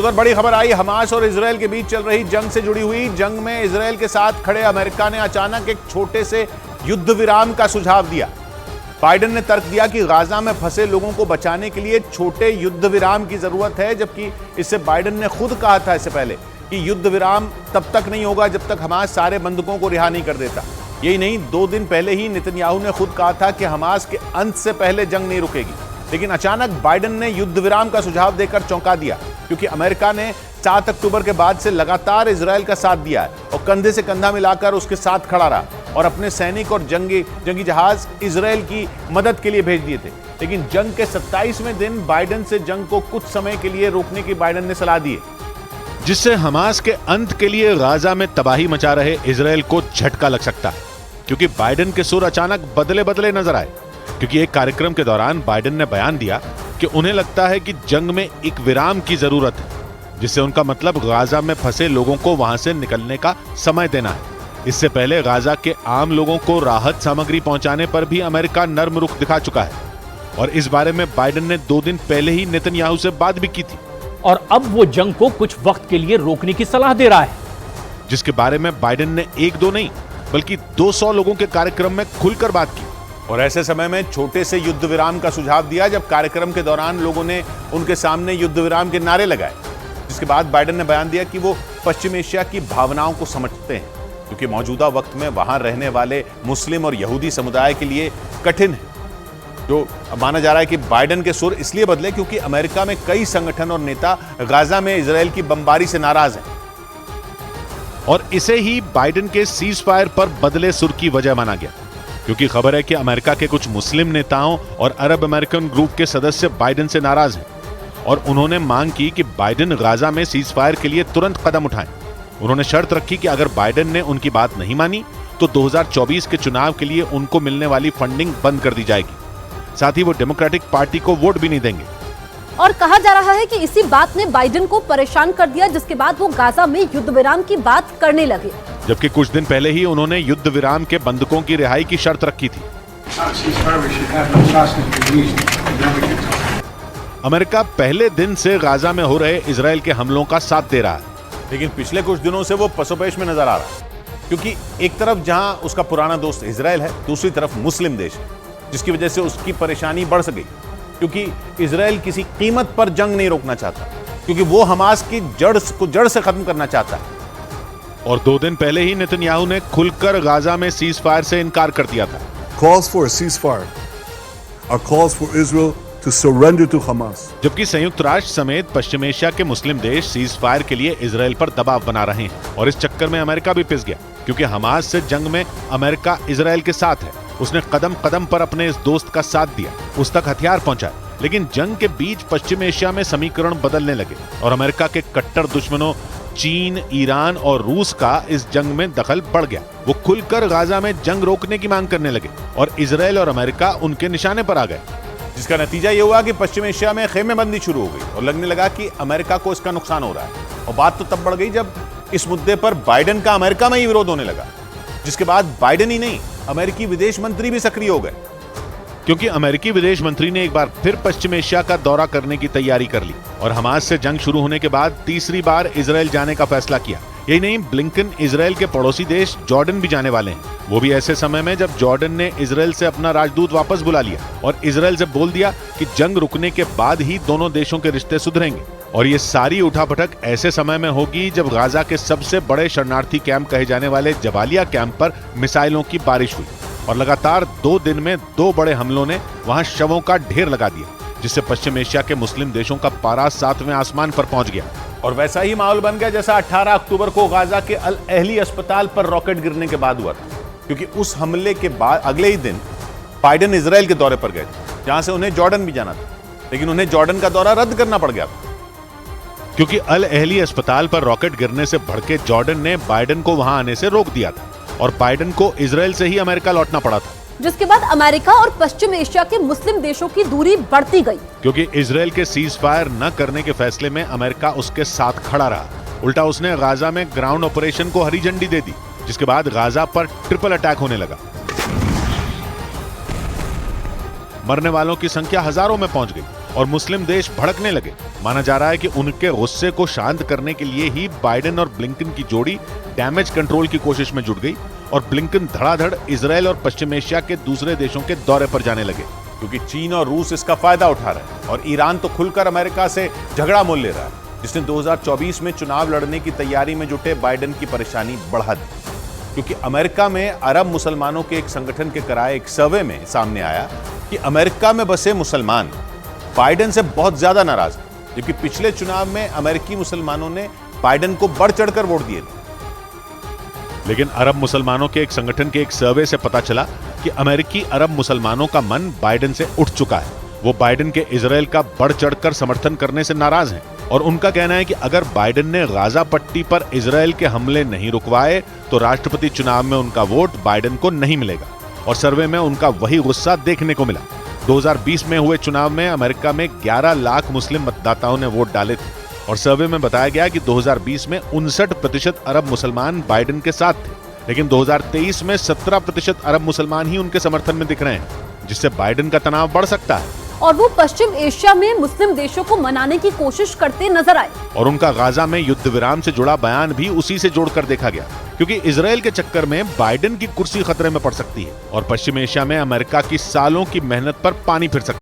उधर बड़ी खबर आई, हमास और इजरायल के बीच चल रही जंग से जुड़ी हुई। जंग में इजरायल के साथ खड़े अमेरिका ने अचानक एक छोटे से युद्ध विराम का सुझाव दिया। बाइडेन ने तर्क दिया कि गाजा में फंसे लोगों को बचाने के लिए छोटे युद्ध विराम की जरूरत है, जबकि इससे बाइडेन ने खुद कहा था इससे पहले कि युद्ध विराम तब तक नहीं होगा जब तक हमास सारे बंधकों को रिहा नहीं कर देता। यही नहीं, 2 दिन पहले ही नेतन्याहू ने खुद कहा था कि हमास के अंत से पहले जंग नहीं रुकेगी। लेकिन अचानक बाइडेन ने युद्ध विराम का सुझाव देकर चौंका दिया, क्योंकि अमेरिका ने 7 अक्टूबर के बाद से लगातार इजरायल का साथ दिया है और कंधे से कंधा मिलाकर उसके साथ खड़ा रहा और अपने सैनिक और जंगी जहाज इजरायल की मदद के लिए भेज दिए थे। लेकिन जंग के 27वें दिन बाइडेन से जंग को कुछ समय के लिए रोकने की बाइडेन ने सलाह दी, जिससे हमास के अंत के लिए गाजा में तबाही मचा रहे इजरायल को झटका लग सकता है। क्योंकि बाइडेन के सुर अचानक बदले बदले नजर आए, क्योंकि एक कार्यक्रम के दौरान बाइडेन ने बयान दिया कि उन्हें लगता है कि जंग में एक विराम की जरूरत है, जिससे उनका मतलब गाजा में फंसे लोगों को वहां से निकलने का समय देना है। इससे पहले गाजा के आम लोगों को राहत सामग्री पहुंचाने पर भी अमेरिका नर्म रुख दिखा चुका है और इस बारे में बाइडेन ने 2 दिन पहले ही नेतन्याहू से बात भी की थी और अब वो जंग को कुछ वक्त के लिए रोकने की सलाह दे रहा है, जिसके बारे में बाइडेन ने 1-2 नहीं बल्कि 200 लोगों के कार्यक्रम में खुलकर बात की। और ऐसे समय में छोटे से युद्ध विराम का सुझाव दिया जब कार्यक्रम के दौरान लोगों ने उनके सामने युद्ध विराम के नारे लगाए। जिसके बाद बाइडेन ने बयान दिया कि वो पश्चिम एशिया की भावनाओं को समझते हैं, क्योंकि मौजूदा वक्त में वहां रहने वाले मुस्लिम और यहूदी समुदाय के लिए कठिन है। जो माना जा रहा है कि बाइडेन के सुर इसलिए बदले क्योंकि अमेरिका में कई संगठन और नेता गाजा में इजरायल की बमबारी से नाराज हैं। और इसे ही बाइडेन के सीज फायर पर बदले सुर की वजह माना गया, क्योंकि खबर है कि अमेरिका के कुछ मुस्लिम नेताओं और अरब अमेरिकन ग्रुप के सदस्य बाइडेन से नाराज हैं और उन्होंने मांग की कि बाइडेन गाजा में सीज फायर के लिए तुरंत कदम उठाएं। उन्होंने शर्त रखी कि अगर बाइडेन ने उनकी बात नहीं मानी तो 2024 के चुनाव के लिए उनको मिलने वाली फंडिंग बंद कर दी जाएगी। साथ ही वो डेमोक्रेटिक पार्टी को वोट भी नहीं देंगे। और कहा जा रहा है कि इसी बात ने बाइडेन को परेशान कर दिया, जिसके बाद वो गाजा में युद्ध विराम की बात करने लगे। जबकि कुछ दिन पहले ही उन्होंने युद्ध विराम के बंधकों की रिहाई की शर्त रखी थी। अमेरिका पहले दिन से गाजा में हो रहे इजरायल के हमलों का साथ दे रहा है, लेकिन पिछले कुछ दिनों से वो पसोपेश में नजर आ रहा है, क्योंकि एक तरफ जहां उसका पुराना दोस्त इजरायल है, दूसरी तरफ मुस्लिम देश है, जिसकी वजह से उसकी परेशानी बढ़ सकी। क्योंकि इजरायल किसी कीमत पर जंग नहीं रोकना चाहता, क्योंकि वो हमास की जड़ से खत्म करना चाहता है। और 2 दिन पहले ही नेतन्याहू ने खुलकर गाजा में सीज फायर से इनकार कर दिया था। Calls for a ceasefire are calls for Israel to surrender to Hamas. जबकि संयुक्त राष्ट्र समेत पश्चिम एशिया के मुस्लिम देश सीज फायर के लिए इजरायल पर दबाव बना रहे हैं और इस चक्कर में अमेरिका भी पिस गया, क्योंकि हमास से जंग में अमेरिका इजरायल के साथ है। उसने कदम कदम पर अपने इस दोस्त का साथ दिया, उस तक हथियार पहुंचाए, लेकिन जंग के बीच पश्चिम एशिया में समीकरण बदलने लगे और अमेरिका के कट्टर दुश्मनों चीन, ईरान और रूस का इस जंग में दखल बढ़ गया। वो खुलकर गाजा में जंग रोकने की मांग करने लगे और इजरायल और अमेरिका उनके निशाने पर आ गए, जिसका नतीजा ये हुआ कि पश्चिम एशिया में खेमेबंदी शुरू हो गई और लगने लगा कि अमेरिका को इसका नुकसान हो रहा है। और बात तो तब बढ़ गई जब इस मुद्दे पर बाइडेन का अमेरिका में ही विरोध होने लगा, जिसके बाद बाइडेन ही नहीं, अमेरिकी विदेश मंत्री भी सक्रिय हो गए, क्योंकि अमेरिकी विदेश मंत्री ने एक बार फिर पश्चिम एशिया का दौरा करने की तैयारी कर ली और हमास से जंग शुरू होने के बाद तीसरी बार इजरायल जाने का फैसला किया। यही नहीं, ब्लिंकन इजरायल के पड़ोसी देश जॉर्डन भी जाने वाले हैं, वो भी ऐसे समय में जब जॉर्डन ने इजरायल से अपना राजदूत वापस बुला लिया और इजरायल से बोल दिया कि जंग रुकने के बाद ही दोनों देशों के रिश्ते सुधरेंगे। और ये सारी उठापटक ऐसे समय में होगी जब गाजा के सबसे बड़े शरणार्थी कैंप कहे जाने वाले जबालिया कैंप पर मिसाइलों की बारिश हुई और लगातार 2 दिन में 2 बड़े हमलों ने वहां शवों का ढेर लगा दिया, जिससे पश्चिम एशिया के मुस्लिम देशों का पारा 7वें आसमान पर पहुंच गया। और वैसा ही माहौल बन गया जैसा 18 अक्टूबर को गाजा के अल अहली अस्पताल पर रॉकेट गिरने के बाद हुआ था, क्योंकि उस हमले के बाद अगले ही दिन बाइडेन इजरायल के दौरे पर गए थे, जहां से उन्हें जॉर्डन भी जाना था, लेकिन उन्हें जॉर्डन का दौरा रद्द करना पड़ गया था, क्योंकि अल अहली अस्पताल पर रॉकेट गिरने से भड़के जॉर्डन ने बाइडेन को वहां आने से रोक दिया था और बाइडेन को इजरायल से ही अमेरिका लौटना पड़ा था, जिसके बाद अमेरिका और पश्चिम एशिया के मुस्लिम देशों की दूरी बढ़ती गई, क्योंकि इजरायल के सीज फायर न करने के फैसले में अमेरिका उसके साथ खड़ा रहा। उल्टा उसने गाजा में ग्राउंड ऑपरेशन को हरी झंडी दे दी, जिसके बाद गाजा पर ट्रिपल अटैक होने लगा। मरने वालों की संख्या हजारों में पहुंच गई और मुस्लिम देश भड़कने लगे। माना जा रहा है कि उनके गुस्से को शांत करने के लिए ही बाइडेन और ब्लिंकन की जोड़ी डैमेज कंट्रोल की कोशिश में जुट गई और ब्लिंकन धड़ाधड़ इजरायल और पश्चिम एशिया के दूसरे देशों के दौरे पर जाने लगे, क्योंकि चीन और रूस इसका फायदा उठा रहे हैं और ईरान तो खुलकर अमेरिका से झगड़ा मोल ले रहा है, जिसने 2024 में चुनाव लड़ने की तैयारी में जुटे बाइडेन की परेशानी बढ़ा दी। क्योंकि अमेरिका में अरब मुसलमानों के एक संगठन के कराए एक सर्वे में सामने आया कि अमेरिका में बसे मुसलमान बाइडेन से बहुत ज्यादा नाराज हैं, जबकि पिछले चुनाव में अमेरिकी मुसलमानों ने बाइडेन को बढ़ चढ़कर वोट दिए थे। लेकिन अरब मुसलमानों के एक संगठन के एक सर्वे से पता चला कि अमेरिकी अरब मुसलमानों का मन बाइडेन से उठ चुका है। वो बाइडेन के इजरायल का बढ़ चढ़कर समर्थन करने से नाराज हैं और उनका कहना है कि अगर बाइडेन ने गाजा पट्टी पर इजरायल के हमले नहीं रुकवाए तो राष्ट्रपति चुनाव में उनका वोट बाइडेन को नहीं मिलेगा। और सर्वे में उनका वही गुस्सा देखने को मिला। 2020 में हुए चुनाव में अमेरिका में 11 लाख मुस्लिम मतदाताओं ने वोट डाले थे और सर्वे में बताया गया कि 2020 में 59% अरब मुसलमान बाइडेन के साथ थे, लेकिन 2023 में 17% अरब मुसलमान ही उनके समर्थन में दिख रहे हैं, जिससे बाइडेन का तनाव बढ़ सकता है। और वो पश्चिम एशिया में मुस्लिम देशों को मनाने की कोशिश करते नजर आए। और उनका गाजा में युद्ध विराम से जुड़ा बयान भी उसी से जोड़कर देखा गया, क्योंकि इजरायल के चक्कर में बाइडेन की कुर्सी खतरे में पड़ सकती है और पश्चिम एशिया में अमेरिका की सालों की मेहनत पर पानी फिर सकता है।